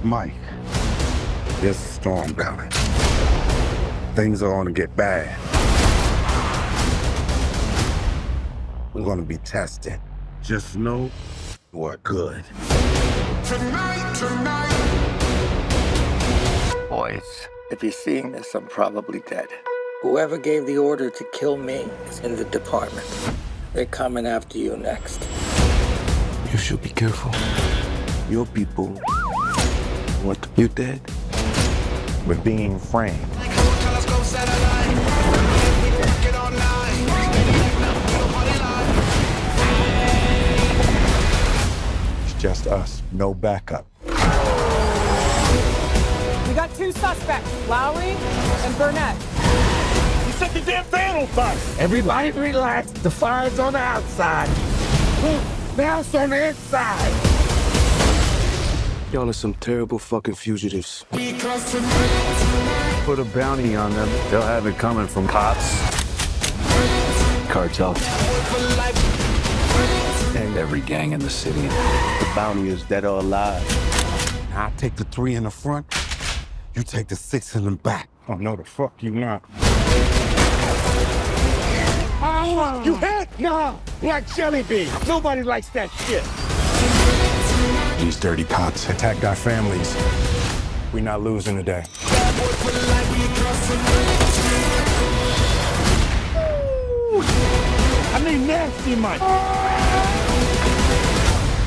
Mike, there's a storm coming. Things are gonna get bad. We're gonna be tested. Just know we're good. Tonight. Boys, if you're seeing this, I'm probably dead. Whoever gave the order to kill me is in the department. They're coming after you next. You should be careful. Your people want you dead. We're being framed. It's just us, no backup. We got 2 suspects, Lowry and Burnett. You set the damn fan on fire! Everybody relax. The fire's on the outside. Now it's on the inside. Y'all are some terrible fucking fugitives. Put a bounty on them. They'll have it coming from cops, cartel, and every gang in the city. The bounty is dead or alive. I'll take the 3 in the front. You take the 6 in the back. Oh, no, the fuck you not. Oh, you hit? No, like jelly bean. Nobody likes that shit. These dirty cops attacked our families. We're not losing today. I mean nasty Mike.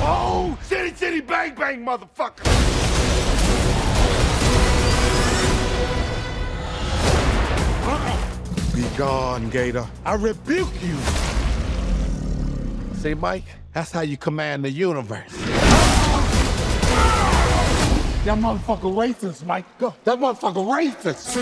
Oh, city, bang, bang, motherfucker. Be gone, Gator. I rebuke you. See, Mike, that's how you command the universe. That motherfucker racist, Mike. Go. That motherfucker racist.